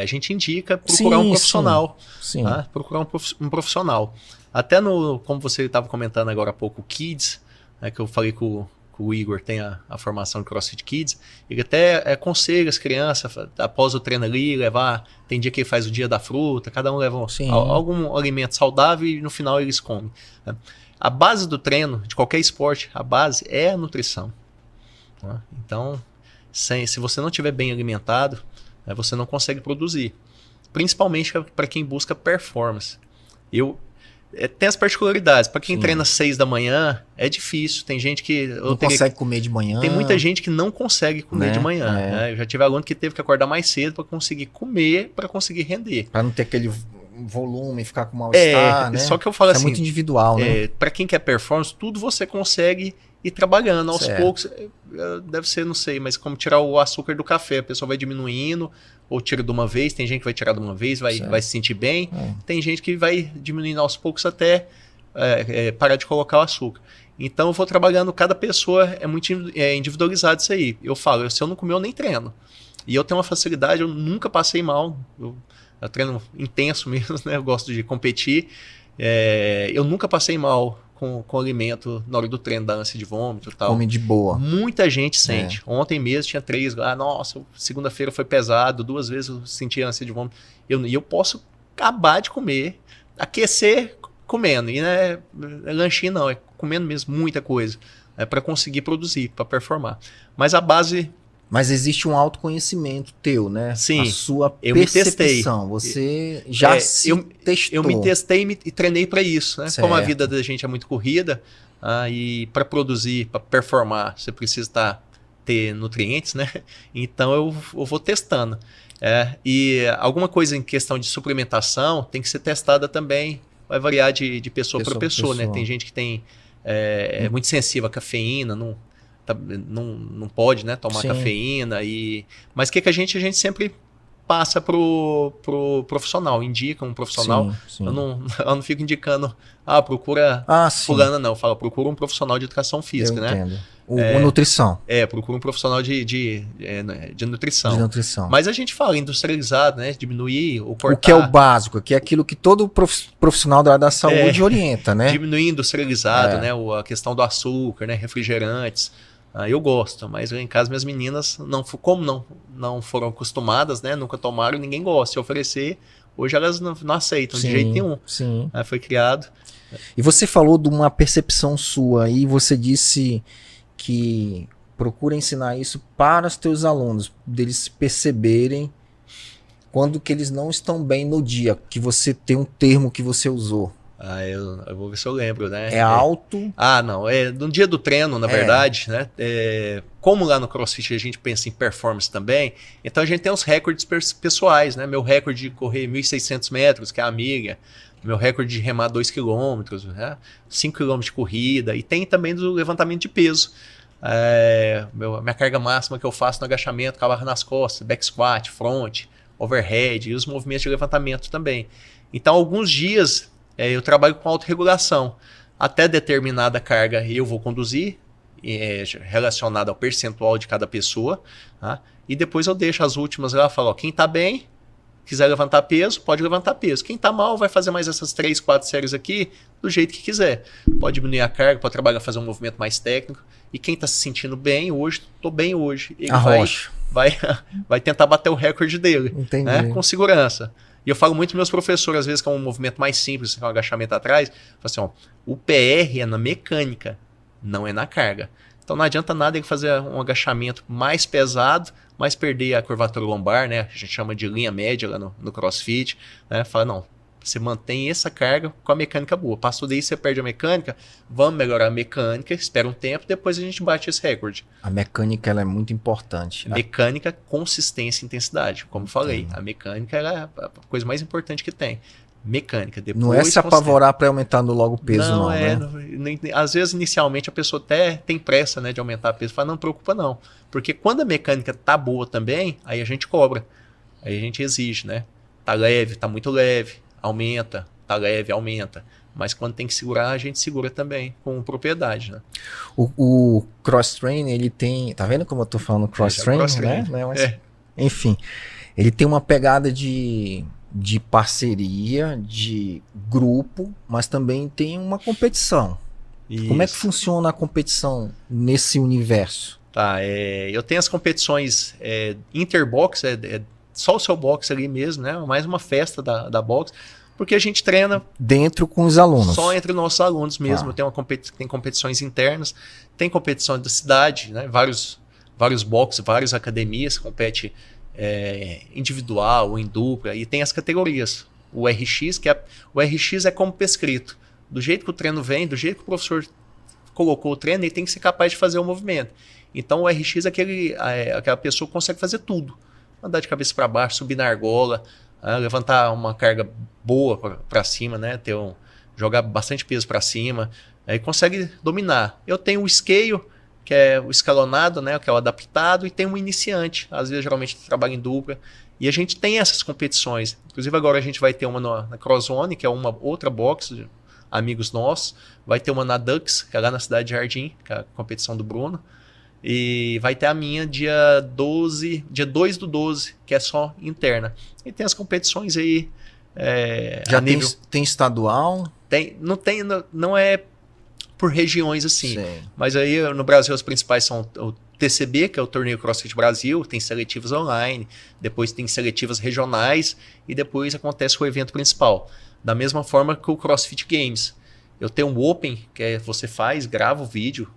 A gente indica procurar um profissional. Sim. Tá? Procurar um profissional. Até como você estava comentando agora há pouco, o Kids, né, que eu falei que o Igor tem a formação de CrossFit Kids, ele até aconselha as crianças, após o treino ali, levar, tem dia que ele faz o dia da fruta, cada um leva algum alimento saudável e no final eles comem. Né? A base do treino, de qualquer esporte, a base é a nutrição. Né? Então, se você não estiver bem alimentado, você não consegue produzir. Principalmente para quem busca performance. Tem as particularidades. Para quem treina às 6 da manhã, é difícil. Tem gente que não consegue comer de manhã. Tem muita gente que não consegue comer de manhã. Né? Eu já tive aluno que teve que acordar mais cedo para conseguir comer, para conseguir render. Para não ter aquele volume, ficar com mal-estar, né? Só que eu falo assim, é muito individual, né? Para quem quer performance, tudo você consegue ir trabalhando aos poucos. Deve ser, não sei, mas como tirar o açúcar do café, a pessoa vai diminuindo ou tira de uma vez. Tem gente que vai tirar de uma vez, vai se sentir bem. Tem gente que vai diminuindo aos poucos até parar de colocar o açúcar. Então eu vou trabalhando, cada pessoa é muito individualizado isso aí. Eu falo, se eu não comer, eu nem treino. E eu tenho uma facilidade, eu nunca passei mal. Eu treino intenso mesmo, né? Eu gosto de competir. Eu nunca passei mal com alimento na hora do treino, da ânsia de vômito e tal. Come de boa. Muita gente sente. Ontem mesmo tinha 3. Nossa, segunda-feira foi pesado, 2 vezes eu senti ânsia de vômito. E eu posso acabar de comer, aquecer comendo. E não é lanchinho não, é comendo mesmo muita coisa. Para conseguir produzir, para performar. Mas a base... Mas existe um autoconhecimento teu, né? Sim. A sua percepção. Me testei. Você já testou. Eu me testei e treinei para isso, né? Como a vida da gente é muito corrida, e para produzir, para performar, você precisa ter nutrientes, né? Então eu vou testando. E alguma coisa em questão de suplementação tem que ser testada também. Vai variar de pessoa para pessoa, né? Tem gente que é muito sensível à cafeína, não pode, né, tomar cafeína. Mas o que a gente sempre passa pro profissional, indica um profissional. Sim. Eu não fico indicando, procura fulana, não. Eu falo, procura um profissional de educação física, né? Entendo. Nutrição. Procura um profissional de nutrição. De nutrição. Mas a gente fala industrializado, né? Diminuir ou cortar. O que é o básico, que é aquilo que todo profissional da área da saúde orienta, né? Diminuir industrializado, né? A questão do açúcar, né? Refrigerantes. Eu gosto, mas em casa minhas meninas, como não foram acostumadas, né? Nunca tomaram, ninguém gosta. Se oferecer, hoje elas não aceitam de jeito nenhum. Sim. Foi criado. E você falou de uma percepção sua, e você disse que procura ensinar isso para os teus alunos, deles perceberem quando que eles não estão bem no dia, que você tem um termo que você usou. Eu vou ver se eu lembro, né? Alto? Não. No dia do treino, na verdade, né? Como lá no CrossFit a gente pensa em performance também, então a gente tem os recordes pessoais, né? Meu recorde de correr 1.600 metros, que é a milha. Meu recorde de remar 2 km, né? 5 km de corrida. E tem também do levantamento de peso. Minha carga máxima que eu faço no agachamento, com a barra nas costas, back squat, front, overhead e os movimentos de levantamento também. Então, alguns dias... eu trabalho com autorregulação. Até determinada carga eu vou conduzir, relacionada ao percentual de cada pessoa. Tá? E depois eu deixo as últimas lá, falo, quem está bem, quiser levantar peso, pode levantar peso. Quem está mal vai fazer mais essas 3, 4 séries aqui, do jeito que quiser. Pode diminuir a carga, pode trabalhar, fazer um movimento mais técnico. E quem está se sentindo bem hoje, estou bem hoje. Ele vai tentar bater o recorde dele, né? Com segurança. E eu falo muito para meus professores, às vezes, que é um movimento mais simples, que é um agachamento atrás, falo assim, o PR é na mecânica, não é na carga. Então não adianta nada ele fazer um agachamento mais pesado, mas perder a curvatura lombar, né? A gente chama de linha média lá no CrossFit, né? Fala, não, você mantém essa carga com a mecânica boa. Passou daí, você perde a mecânica, vamos melhorar a mecânica, espera um tempo, depois a gente bate esse recorde. A mecânica, ela é muito importante. Mecânica, consistência e intensidade, como falei. A mecânica é a coisa mais importante que tem. Mecânica. Depois não é se apavorar para aumentando logo o peso, não, né? Às vezes, inicialmente, a pessoa até tem pressa, né, de aumentar o peso. Fala, não preocupa não. Porque quando a mecânica tá boa também, aí a gente cobra. Aí a gente exige, né? Tá leve, tá muito leve, aumenta. Tá leve, aumenta. Mas quando tem que segurar, a gente segura também, com propriedade, né? O cross-train, ele tem... Tá vendo como eu tô falando cross-train, né? Mas, enfim, ele tem uma pegada de parceria, de grupo, mas também tem uma competição. Isso. Como é que funciona a competição nesse universo? Tá, eu tenho as competições interbox, só o seu box ali mesmo, né? Mais uma festa da box, porque a gente treina... Dentro com os alunos. Só entre nossos alunos mesmo. Tem competições internas, tem competições da cidade, né? Vários boxes, várias academias, compete individual ou em dupla, e tem as categorias. O RX, o RX é como prescrito. Do jeito que o treino vem, do jeito que o professor colocou o treino, ele tem que ser capaz de fazer o movimento. Então o RX é aquela pessoa que consegue fazer tudo. Andar de cabeça para baixo, subir na argola, levantar uma carga boa para cima, né? Jogar bastante peso para cima, aí consegue dominar. Eu tenho o scale, que é o escalonado, né? Que é o adaptado, e tem um iniciante. Às vezes, geralmente, trabalha em dupla. E a gente tem essas competições. Inclusive, agora a gente vai ter uma na CrossZone, que é uma outra box de amigos nossos. Vai ter uma na Dux, que é lá na cidade de Jardim, que é a competição do Bruno. E vai ter a minha dia 2/12, que é só interna. E tem as competições aí. Já tem estadual? Não é por regiões assim. Sim. Mas aí no Brasil os principais são o TCB, que é o Torneio CrossFit Brasil, tem seletivas online, depois tem seletivas regionais e depois acontece o evento principal. Da mesma forma que o CrossFit Games. Eu tenho um Open, que você grava o vídeo,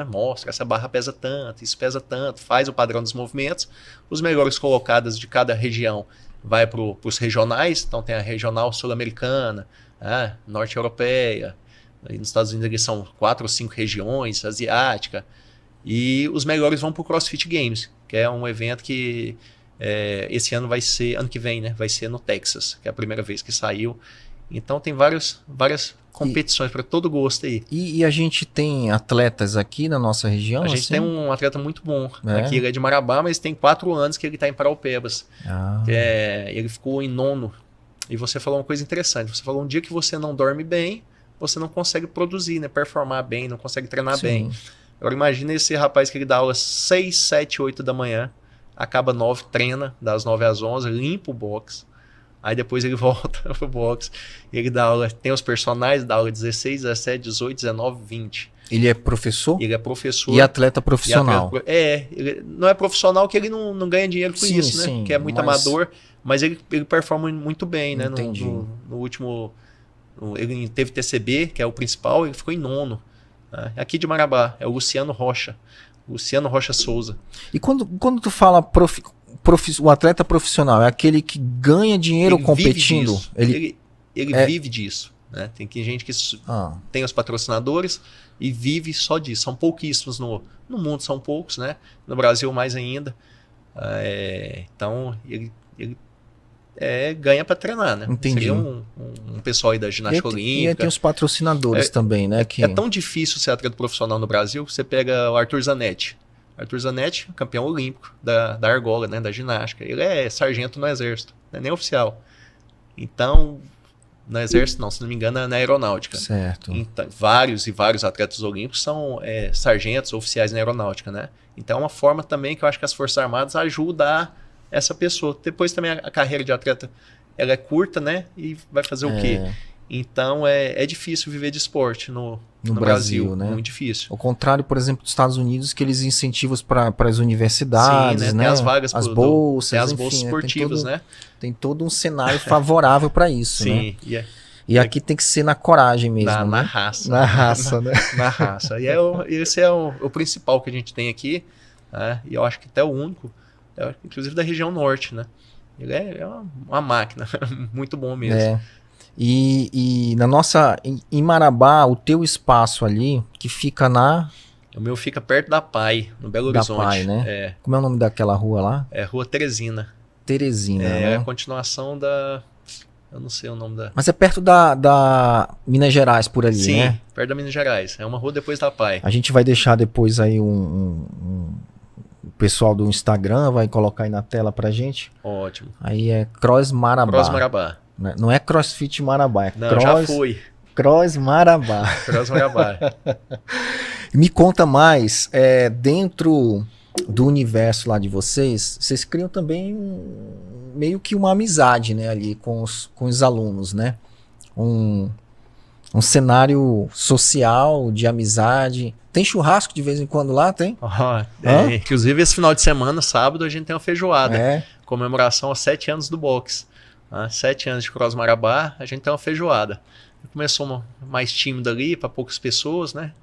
mostra, essa barra pesa tanto, isso pesa tanto, faz o padrão dos movimentos. Os melhores colocados de cada região vai para os regionais, então tem a regional sul-americana, norte-europeia, nos Estados Unidos eles são 4 ou 5 regiões, asiática, e os melhores vão para o CrossFit Games, que é um evento que esse ano ano que vem, né, vai ser no Texas, que é a primeira vez que saiu. Então tem várias competições para todo gosto aí. E a gente tem atletas aqui na nossa região? A gente tem um atleta muito bom. Aqui ele é de Marabá, mas tem 4 anos que ele está em Paraupebas. Ele ficou em 9º. E você falou uma coisa interessante. Você falou um dia que você não dorme bem, você não consegue produzir, né? Performar bem, não consegue treinar bem. Agora imagina esse rapaz que ele dá aula 6, 7, 8 da manhã, acaba 9, treina, das 9 às 11, limpa o box. Aí depois ele volta pro box, ele dá aula, tem os personagens, dá aula 16, 17, 18, 19, 20. Ele é professor? Ele é professor. E atleta profissional. Ele não é profissional, que ele não ganha dinheiro com isso, né? Sim, que é muito amador, mas ele performa muito bem, né? No último, ele teve TCB, que é o principal, ele ficou em 9º. Né? Aqui de Marabá, é o Luciano Rocha Souza. E quando tu fala o atleta profissional, é aquele que ganha dinheiro competindo? Ele vive disso. Né? Tem gente que tem os patrocinadores e vive só disso. São pouquíssimos no mundo, são poucos, né? No Brasil mais ainda. Então ele ganha para treinar, né? Entendi. Seria um pessoal aí da ginástica olímpica. E aí tem os patrocinadores também, né? É tão difícil ser atleta profissional no Brasil que você pega o Arthur Zanetti. Arthur Zanetti, campeão olímpico da argola, né, da ginástica. Ele é sargento no exército, não é nem oficial. Então, no exército não, se não me engano, é na aeronáutica. Certo. Então, vários atletas olímpicos são sargentos oficiais na aeronáutica, né? Então é uma forma também que eu acho que as Forças Armadas ajudam essa pessoa. Depois também a carreira de atleta ela é curta, né? E vai fazer o quê? Então é difícil viver de esporte no Brasil, né? Muito difícil. Ao contrário, por exemplo, dos Estados Unidos, que eles incentivam para as universidades, sim, né? né? Tem as vagas, as bolsas, tem as bolsas esportivas, né? Tem todo um cenário favorável para isso, sim, né? E aqui tem que ser na coragem mesmo, na raça. Na raça, né? Na raça. E esse é o principal que a gente tem aqui, né? E eu acho que até o único, inclusive da região norte, né? Ele é uma máquina, muito bom mesmo. E em Marabá, o teu espaço ali, que fica O meu fica perto da PAI, no Belo Horizonte. Da PAI, né? Como é o nome daquela rua lá? É Rua Teresina. Teresina, né? É a continuação da Eu não sei o nome da... Mas é perto da Minas Gerais, por ali, Sim, né? perto da Minas Gerais. É uma rua depois da Pai. A gente vai deixar depois aí o pessoal do Instagram vai colocar aí na tela pra gente. Ótimo. Aí é Cross Marabá. Cross Marabá. Não é CrossFit Marabá, é Não, já fui. Cross Marabá. Cross Marabá. Me conta mais, dentro do universo lá de vocês criam também meio que uma amizade, né, ali com os alunos, né? Um cenário social de amizade. Tem churrasco de vez em quando lá, tem? Inclusive esse final de semana, sábado, a gente tem uma feijoada. Comemoração aos 7 anos do boxe. 7 anos de Cross Marabá, a gente tem uma feijoada. Começou mais tímido ali, para poucas pessoas, né?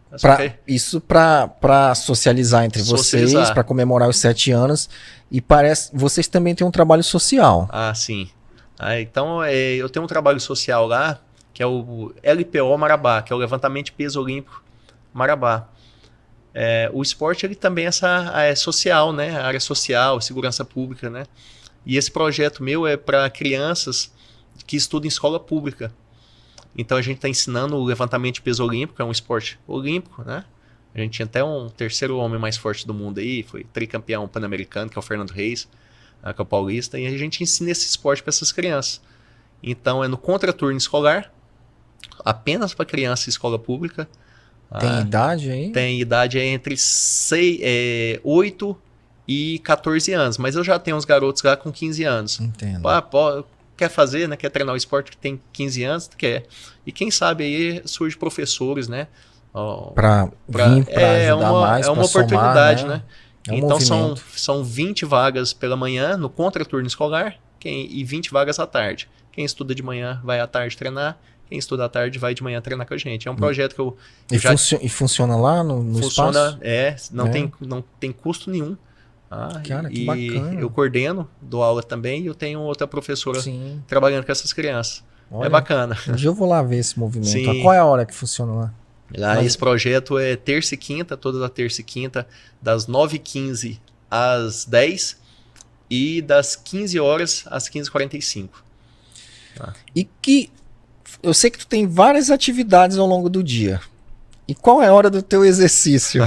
Isso para socializar entre vocês, para comemorar os 7 anos. E vocês também têm um trabalho social. Sim. Então, eu tenho um trabalho social lá, que é o LPO Marabá, que é o Levantamento de Peso Olímpico Marabá. O esporte ele também é social, né? A área social, segurança pública, né? E esse projeto meu é para crianças que estudam em escola pública. Então a gente está ensinando o levantamento de peso olímpico, é um esporte olímpico, né? A gente tinha até um terceiro homem mais forte do mundo aí, foi tricampeão pan-americano, que é o Fernando Reis, que é o paulista, e a gente ensina esse esporte para essas crianças. Então é no contraturno escolar, apenas para criança em escola pública. Tem idade aí? Tem idade entre 8 e 14 anos, mas eu já tenho uns garotos lá com 15 anos. Entendo. Quer fazer, né? Quer treinar o esporte que tem 15 anos, quer. E quem sabe aí surge professores, né? Para ajudar mais, é uma oportunidade, somar, né? Então são 20 vagas pela manhã no contraturno escolar e 20 vagas à tarde. Quem estuda de manhã vai à tarde treinar, quem estuda à tarde vai de manhã treinar com a gente. É um projeto que eu e funciona lá no funciona, espaço? Não tem custo nenhum. Cara, que bacana. Eu coordeno, dou aula também e eu tenho outra professora Sim. trabalhando com essas crianças. Olha, é bacana. Um dia eu vou lá ver esse movimento. Sim. Qual é a hora que funciona lá? Esse projeto é terça e quinta, todas as terça e quinta, das 9h15 às 10 e das 15 horas às 15h45. E que eu sei que tu tem várias atividades ao longo do dia. E qual é a hora do teu exercício?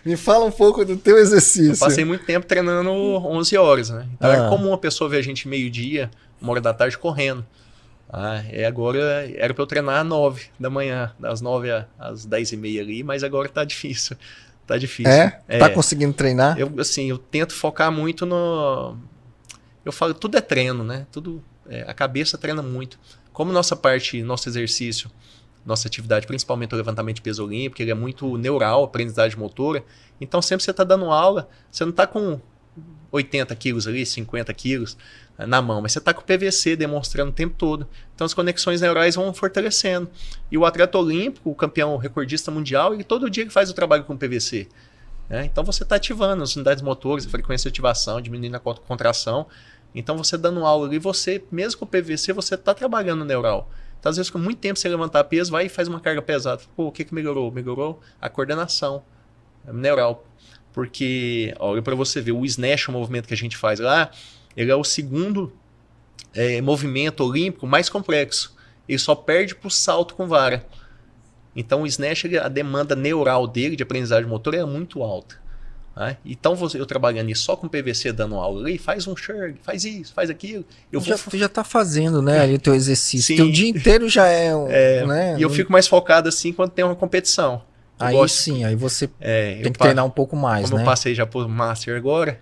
Me fala um pouco do teu exercício. Eu passei muito tempo treinando 11 horas, né? Então é comum a pessoa ver a gente meio-dia, 1h da tarde correndo. Agora era para eu treinar às 9 da manhã, das 9 às 10h30 ali, mas agora tá difícil. Tá difícil. Tá conseguindo treinar? Eu tento focar muito no... Eu falo, tudo é treino, né? A cabeça treina muito. Como nosso exercício, nossa atividade, principalmente o levantamento de peso olímpico, ele é muito neural, aprendizagem motora. Então, sempre você está dando aula, você não está com 80 quilos ali, 50 quilos na mão, mas você está com o PVC demonstrando o tempo todo. Então, as conexões neurais vão fortalecendo. E o atleta olímpico, o campeão recordista mundial, ele todo dia faz o trabalho com o PVC. Né? Então, você está ativando as unidades motoras, a frequência de ativação, diminuindo a contração. Então, você dando aula ali, mesmo com o PVC, você está trabalhando o neural. Então, às vezes, com muito tempo sem levantar peso, vai e faz uma carga pesada. Pô, o que melhorou? Melhorou a coordenação neural. Porque, olha para você ver, o snatch, o movimento que a gente faz lá, ele é o segundo movimento olímpico mais complexo. Ele só perde para o salto com vara. Então, o snatch, a demanda neural dele, de aprendizagem motora, é muito alta. Então, eu trabalhando só com PVC, dando aula ali, faz um shirk, faz isso, faz aquilo. Tu já tá fazendo, né, ali o teu exercício. Sim. Teu dia inteiro já né? E eu fico mais focado assim quando tem uma competição. Aí você tem que treinar um pouco mais, como né? Eu passei já por Master agora,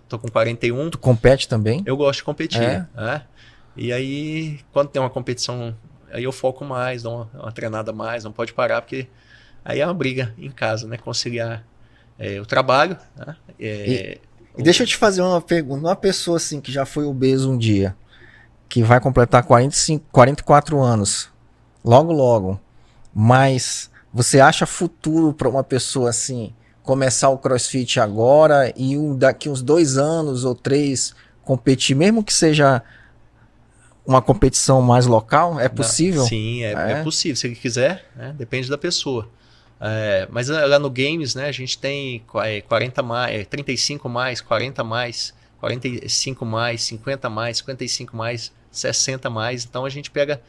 tô com 41. Tu compete também? Eu gosto de competir. E aí, quando tem uma competição, aí eu foco mais, dou uma treinada a mais, não pode parar, porque aí é uma briga em casa, né? Conciliar o trabalho. Né? E deixa eu te fazer uma pergunta. Uma pessoa assim que já foi obeso um dia, que vai completar 44 anos, logo, mas você acha futuro para uma pessoa assim começar o CrossFit agora e daqui uns 2 anos ou 3 competir, mesmo que seja uma competição mais local? É possível? Sim, é possível. Se ele quiser, né? Depende da pessoa. Mas lá no Games, né, a gente tem 40 mais, 35 mais, 40 mais, 45 mais, 50 mais, 55 mais, 60 mais. Então a gente pega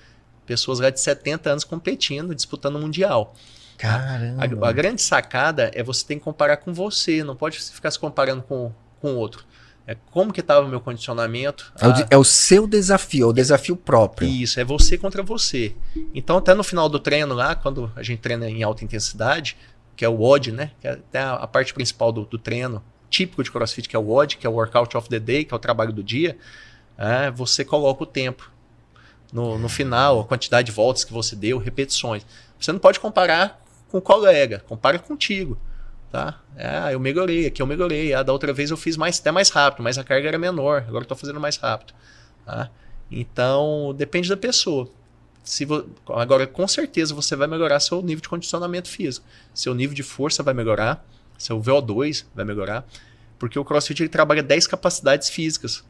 pessoas lá de 70 anos competindo, disputando o Mundial. Caramba. A grande sacada é você ter que comparar com você, não pode ficar se comparando com o outro. É como que estava o meu condicionamento. É o seu desafio, é o desafio próprio. Isso, é você contra você. Então até no final do treino lá, quando a gente treina em alta intensidade, que é o WOD, né? Que é até a parte principal do treino, típico de CrossFit, que é o WOD, que é o Workout of the Day, que é o trabalho do dia, você coloca o tempo. No final, a quantidade de voltas que você deu, repetições. Você não pode comparar com o colega, compara contigo. Tá? Eu melhorei, aqui eu melhorei. Da outra vez eu fiz até mais rápido, mas a carga era menor, agora eu estou fazendo mais rápido. Tá? Então, depende da pessoa. Agora, com certeza, você vai melhorar seu nível de condicionamento físico. Seu nível de força vai melhorar, seu VO2 vai melhorar, porque o CrossFit ele trabalha 10 capacidades físicas,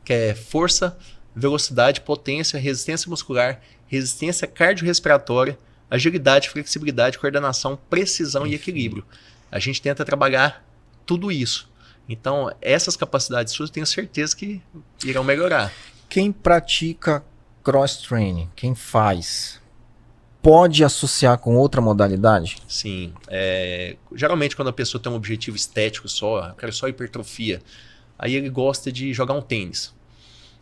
que é força, velocidade, potência, resistência muscular, resistência cardiorrespiratória, agilidade, flexibilidade, coordenação, precisão e equilíbrio. A gente tenta trabalhar tudo isso. Então, essas capacidades suas, eu tenho certeza que irão melhorar. Quem pratica cross-training, quem faz, pode associar com outra modalidade? Sim. Geralmente, quando a pessoa tem um objetivo estético só, eu quero só hipertrofia, aí ele gosta de jogar um tênis.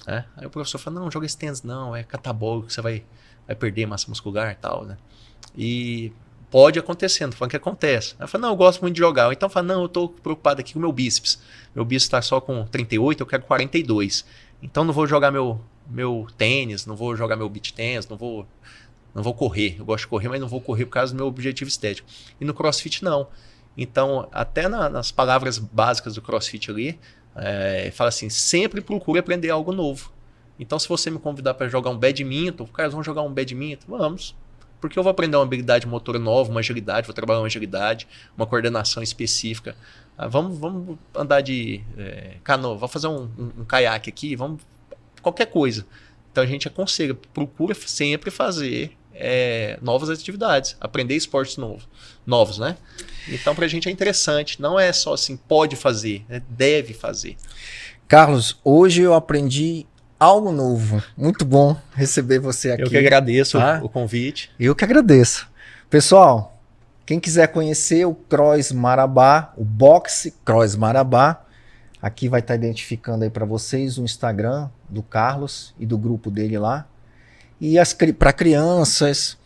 Aí o professor fala, não, joga esse tênis não, é catabólico, você vai perder massa muscular e tal, né? E pode acontecer, não tô falando que acontece. Aí fala, não, eu gosto muito de jogar. Ou então fala, não, eu tô preocupado aqui com o meu bíceps. Meu bíceps tá só com 38, eu quero 42. Então não vou jogar meu tênis, não vou jogar meu beach tênis, não vou correr. Eu gosto de correr, mas não vou correr por causa do meu objetivo estético. E no CrossFit não. Então, até nas palavras básicas do CrossFit ali, fala assim, sempre procure aprender algo novo. Então, se você me convidar para jogar um badminton, caras vão jogar um badminton, vamos. Porque eu vou aprender uma habilidade motora nova, uma agilidade, vou trabalhar uma agilidade, uma coordenação específica. Vamos andar de canoa, vamos fazer um caiaque aqui, vamos qualquer coisa. Então a gente aconselha, procura sempre fazer novas atividades, aprender esportes novos, né? Então pra gente é interessante, não é só assim, pode fazer, deve fazer. Carlos, hoje eu aprendi algo novo. Muito bom receber você aqui. Eu que agradeço o convite. Eu que agradeço. Pessoal, quem quiser conhecer o Cross Marabá, o boxe Cross Marabá, aqui vai estar identificando aí para vocês o Instagram do Carlos e do grupo dele lá. E para crianças,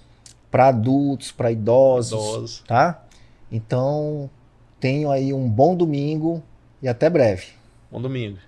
para adultos, para idosos, tá? Então, tenham aí um bom domingo e até breve. Bom domingo.